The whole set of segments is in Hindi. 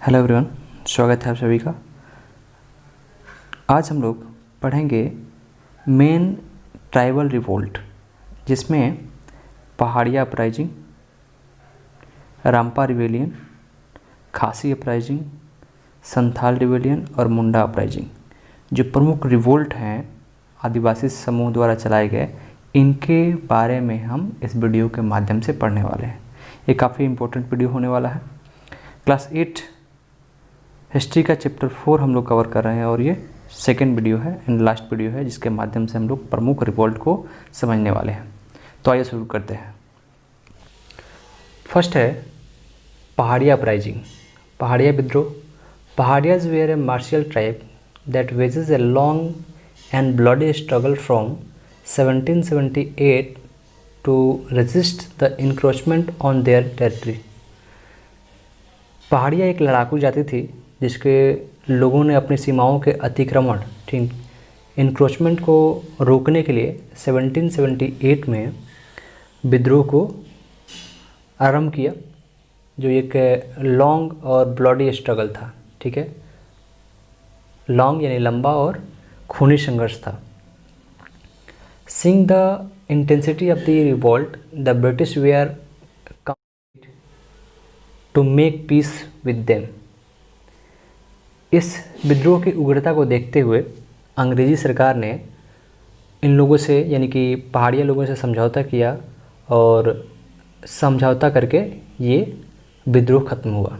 हेलो एवरीवन, स्वागत है आप सभी का। आज हम लोग पढ़ेंगे मेन ट्राइबल रिवोल्ट, जिसमें पहाड़िया अपराइजिंग, रंपा रिवेलियन, खासी अपराइजिंग, संथाल रिवेलियन और मुंडा अपराइजिंग जो प्रमुख रिवोल्ट हैं आदिवासी समूह द्वारा चलाए गए, इनके बारे में हम इस वीडियो के माध्यम से पढ़ने वाले हैं। ये काफ़ी इम्पोर्टेंट वीडियो होने वाला है। क्लास 8 हिस्ट्री का चैप्टर 4 हम लोग कवर कर रहे हैं और ये सेकेंड वीडियो है एंड लास्ट वीडियो है, जिसके माध्यम से हम लोग प्रमुख रिवोल्ट को समझने वाले हैं। तो आइए शुरू करते हैं। फर्स्ट है पहाड़िया अपराइजिंग, पहाड़िया विद्रोह। Paharias were a martial tribe that waged a long and bloody struggle from 1778 to resist the encroachment on their territory. Paharia एक लड़ाकू जाति थी जिसके लोगों ने अपनी सीमाओं के अतिक्रमण, ठीक, इंक्रोचमेंट को रोकने के लिए 1778 में विद्रोह को आरंभ किया, जो एक लॉन्ग और ब्लडी स्ट्रगल था। ठीक है, लॉन्ग यानी लंबा और खूनी संघर्ष था। Seeing the intensity of the revolt, the British were to make peace with them. इस विद्रोह की उग्रता को देखते हुए अंग्रेज़ी सरकार ने इन लोगों से, यानी कि पहाड़िया लोगों से समझौता किया और समझौता करके ये विद्रोह खत्म हुआ।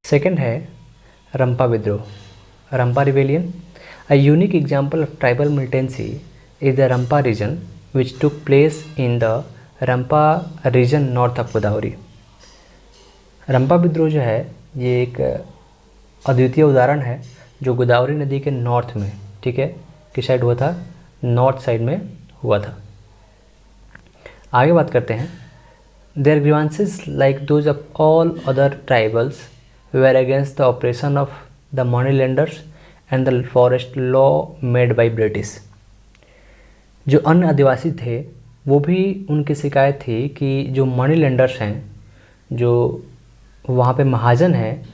सेकंड है रंपा विद्रोह, Rampa rebellion. A unique example of tribal militancy is the Rampa region which took place in the Rampa region north of Godavari. Rampa विद्रोह जो है ये एक अद्वितीय उदाहरण है जो गोदावरी नदी के नॉर्थ में, ठीक है, किस साइड हुआ था? नॉर्थ साइड में हुआ था। आगे बात करते हैं। Their grievances like those of all other tribals were against the operation of the money lenders and the forest law made by British. जो अन्य आदिवासी थे वो भी उनकी शिकायत थी कि जो मनी लेंडर्स हैं, जो वहाँ पे महाजन हैं,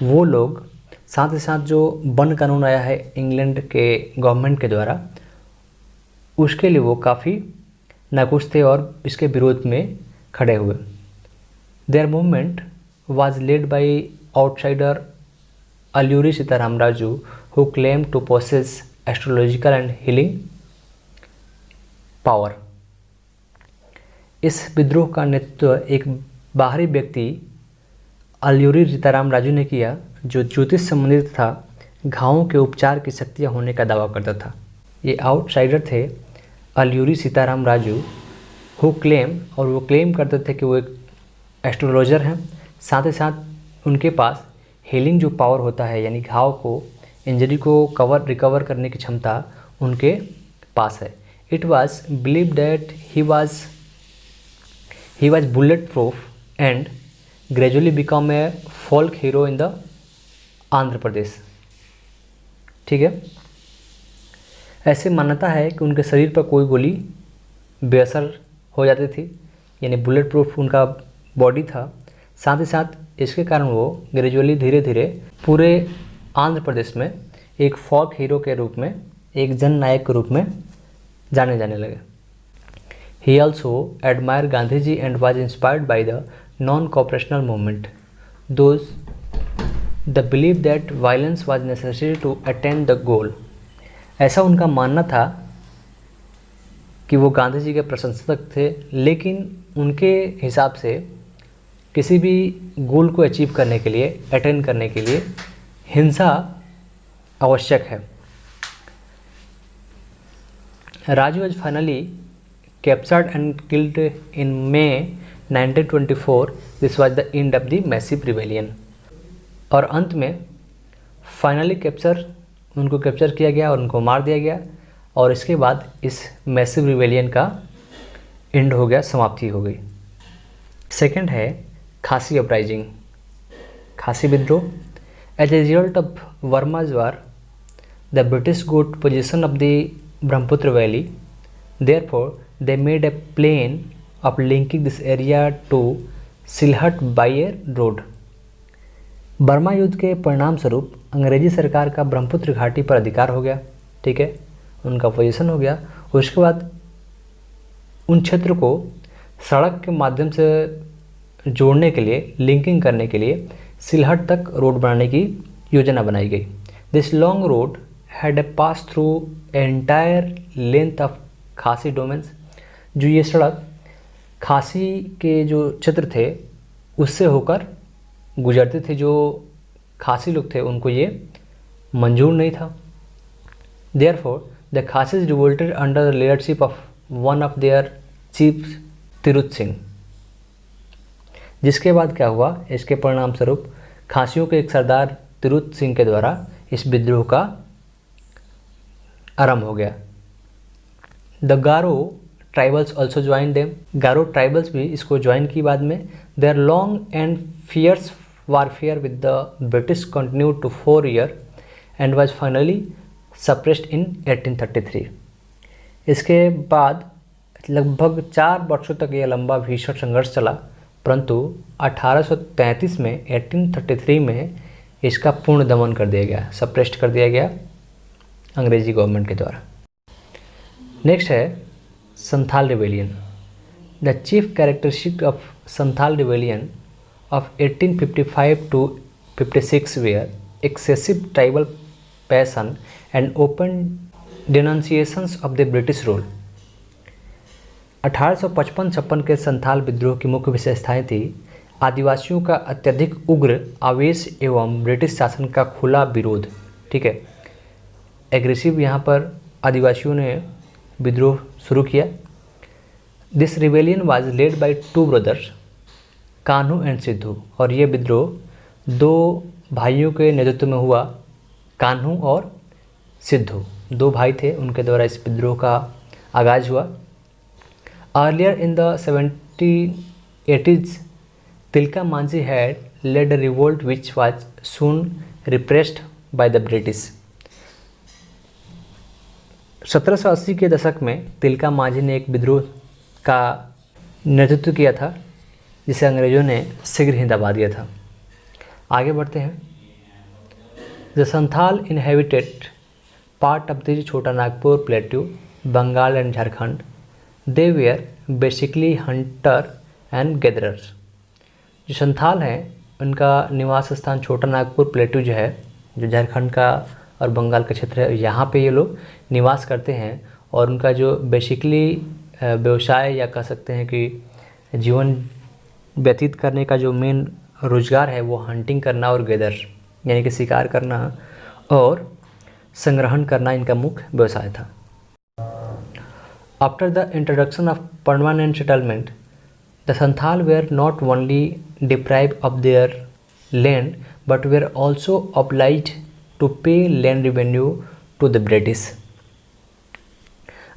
वो लोग, साथ ही साथ जो वन कानून आया है इंग्लैंड के गवर्नमेंट के द्वारा, उसके लिए वो काफ़ी नाखुश थे और इसके विरोध में खड़े हुए। Their movement was led by outsider Alluri Sitarama Raju who claim to possess astrological and healing power. इस विद्रोह का नेतृत्व एक बाहरी व्यक्ति अल्यूरी सीताराम राजू ने किया, जो ज्योतिष संबंधित था, घावों के उपचार की शक्तियाँ होने का दावा करता था। ये आउटसाइडर थे अल्यूरी सीताराम राजू हु क्लेम, और वो क्लेम करते थे कि वो एक एस्ट्रोलॉजर हैं। साथ ही साथ उनके पास हीलिंग जो पावर होता है, यानी घाव को, इंजरी को रिकवर करने की क्षमता उनके पास है। It was believe that he was bullet proof and gradually become a folk hero in the Andhra Pradesh. ठीक है, ऐसे मान्यता है कि उनके शरीर पर कोई गोली बेअसर हो जाती थी, यानी बुलेट प्रूफ उनका बॉडी था। साथ ही साथ इसके कारण वो ग्रेजुअली धीरे धीरे पूरे आंध्र प्रदेश में एक फोल्क हीरो के रूप में, एक जन नायक के रूप में जाने लगे। He also admire Gandhi ji and was inspired by the non-cooperational movement, those the belief that violence was necessary to attain the goal। ऐसा उनका मानना था कि वो गांधी जी के प्रशंसक थे, लेकिन उनके हिसाब से किसी भी गोल को अचीव करने के लिए, अटेन करने के लिए हिंसा आवश्यक है। Raju was finally captured and killed in May 1924। This was the end of the massive rebellion. और अंत में फाइनली उनको कैप्चर किया गया और उनको मार दिया गया, और इसके बाद इस मैसिव रिवेलियन का एंड हो गया, समाप्ति हो गई। सेकंड है खासी अपराइजिंग, खासी विद्रोह। As a result of Burma's war the British got position of the Brahmaputra valley, therefore they made a plan of linking this area to Sylhet by a road। Burma युद्ध के परिणाम स्वरूप अंग्रेजी सरकार का ब्रह्मपुत्र घाटी पर अधिकार हो गया, ठीक है, उनका पोजीशन हो गया। उसके बाद उन क्षेत्र को सड़क के माध्यम से जोड़ने के लिए, लिंकिंग करने के लिए सिलहट तक रोड बनाने की योजना बनाई गई। This long road had a pass through entire length of खासी डोमेन्स। जो ये सड़क खासी के जो क्षेत्र थे उससे होकर गुजरते थे। जो खासी लोग थे उनको ये मंजूर नहीं था। Therefore the Khasis revolted under the leadership of one of their chief Tirut Singh. जिसके बाद क्या हुआ, इसके परिणाम स्वरूप खासियों के एक सरदार तिरुत सिंह के द्वारा इस विद्रोह का आरंभ हो गया। The Garo tribals also join them. Garo tribals भी इसको ज्वाइन की बाद में। Their long and fierce warfare with the British continued to 4 year and was finally suppressed in 1833। इसके बाद लगभग 4 वर्षों तक यह लंबा भीषण संघर्ष चला, परंतु 1833 में 1833 में इसका पूर्ण दमन कर दिया गया, सप्रेस्ड कर दिया गया अंग्रेजी गवर्नमेंट के द्वारा। नेक्स्ट है Santhal rebellion. The chief characteristic of Santhal rebellion of 1855 to 56 were excessive tribal passion and open denunciations of the British rule. 1855-56 के संथाल विद्रोह की मुख्य विशेषताएं थी आदिवासियों का अत्यधिक उग्र आवेश एवं ब्रिटिश शासन का खुला विरोध, ठीक है, एग्रेसिव यहाँ पर आदिवासियों ने विद्रोह शुरू किया। This rebellion was led bye 2 brothers Kanhu and Sidhu. और ये विद्रोह 2 भाइयों के नेतृत्व में हुआ, कान्हू और सिद्धू 2 भाई थे, उनके द्वारा इस विद्रोह का आगाज हुआ। Earlier in the 1780s Tilka Manjhi had led a revolt which was soon repressed by the British। 1780 के दशक में तिलका मांझी ने एक विद्रोह का नेतृत्व किया था जिसे अंग्रेजों ने शीघ्र ही दबा दिया था। आगे बढ़ते हैं। The Santhal inhabited part of the Chhota Nagpur plateau, Bengal and Jharkhand. They were basically hunter and gatherers. जो संथाल हैं उनका निवास स्थान छोटा नागपुर प्लेट्यू जो है, जो झारखंड का और बंगाल का क्षेत्र है, यहाँ पे ये लोग निवास करते हैं। और उनका जो बेसिकली व्यवसाय या कह सकते हैं कि जीवन व्यतीत करने का जो मेन रोजगार है वो हंटिंग करना और गैदर यानी कि शिकार करना और संग्रहण करना इनका मुख्य व्यवसाय था। After the introduction of permanent settlement, the Santhal were not only deprived of their land but were also obliged to pay land revenue to the British।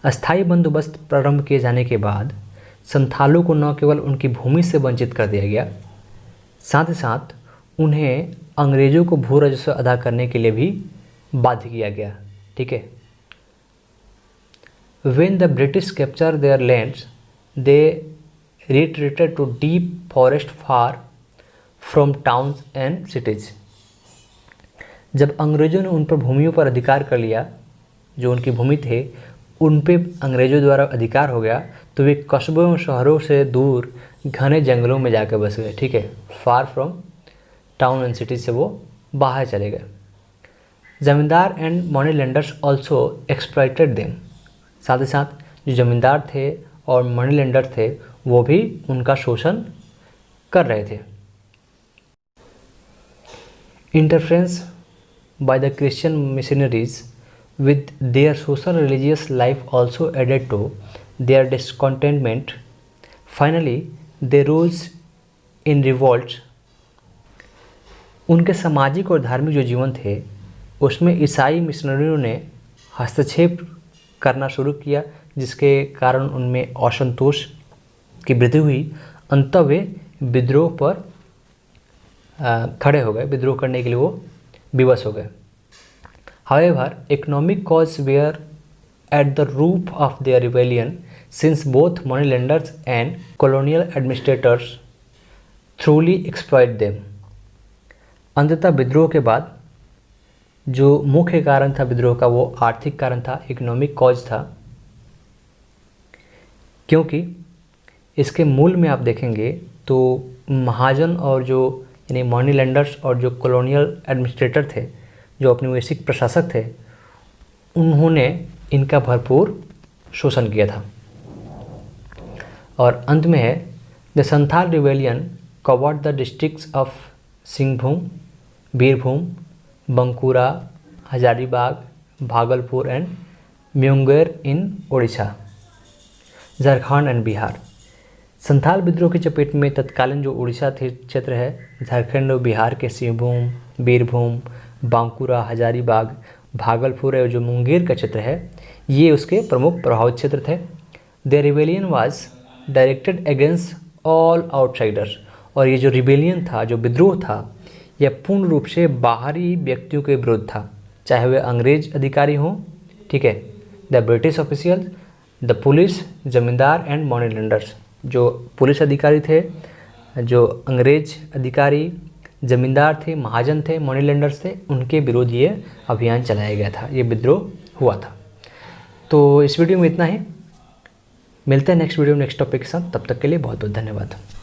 अस्थायी बंदोबस्त प्रारंभ किए जाने के बाद संथालों को न केवल उनकी भूमि से वंचित कर दिया गया, साथ ही साथ उन्हें अंग्रेजों को भू राजस्व अदा करने के लिए भी बाध्य किया गया, ठीक है। When the British captured their lands, they retreated to deep forest far from towns and cities। जब अंग्रेजों ने उन पर भूमियों पर अधिकार कर लिया, जो उनकी भूमि थे उन पे अंग्रेजों द्वारा अधिकार हो गया, तो वे कस्बों और शहरों से दूर घने जंगलों में जाकर बस गए, ठीक है। Far from town and cities से वो बाहर चले गए। जमींदार and money lenders also exploited them. साथ ही साथ जो जमींदार थे और मनी लेंडर थे वो भी उनका शोषण कर रहे थे। Interference by the Christian missionaries with their social religious life also added to their discontentment। Finally they rose in revolt। उनके सामाजिक और धार्मिक जो जीवन थे उसमें ईसाई मिशनरियों ने हस्तक्षेप करना शुरू किया, जिसके कारण उनमें असंतोष की वृद्धि हुई। अंततः वे विद्रोह पर खड़े हो गए, विद्रोह करने के लिए वो विवश हो गए। However, economic causes were at the root of their rebellion, since both moneylenders and colonial administrators thoroughly exploited them। अंततः विद्रोह के बाद जो मुख्य कारण था विद्रोह का वो आर्थिक कारण था, इकोनॉमिक कॉज था, क्योंकि इसके मूल में आप देखेंगे तो महाजन और जो यानी मनी लेंडर्स और जो कॉलोनियल एडमिनिस्ट्रेटर थे, जो औपनिवेशिक प्रशासक थे, उन्होंने इनका भरपूर शोषण किया था। और अंत में है the Santhal rebellion covered the districts of Singhbhum, Birbhum, Bankura, Hazaribagh, Bhagalpur and Munger in Odisha, Jharkhand and Bihar. Santhal विद्रोह की चपेट में तत्कालीन जो उड़ीसा क्षेत्र है, झारखंड और बिहार के सिंहभूम, बीरभूम, बांकुरा, हजारीबाग, भागलपुर और जो मुंगेर का क्षेत्र है, ये उसके प्रमुख प्रभावित क्षेत्र थे। The rebellion was directed against all outsiders. और ये जो रिबेलियन था, जो विद्रोह था, यह पूर्ण रूप से बाहरी व्यक्तियों के विरुद्ध था, चाहे वे अंग्रेज अधिकारी हों, ठीक है, the British official, the police, जमींदार एंड मनी लेंडर्स। जो पुलिस अधिकारी थे, जो अंग्रेज अधिकारी, ज़मींदार थे, महाजन थे, मनी लेंडर्स थे, उनके विरोध ये अभियान चलाया गया था, ये विद्रोह हुआ था। तो इस वीडियो में इतना ही, मिलते हैं नेक्स्ट वीडियो नेक्स्ट टॉपिक के साथ। तब तक के लिए बहुत बहुत धन्यवाद।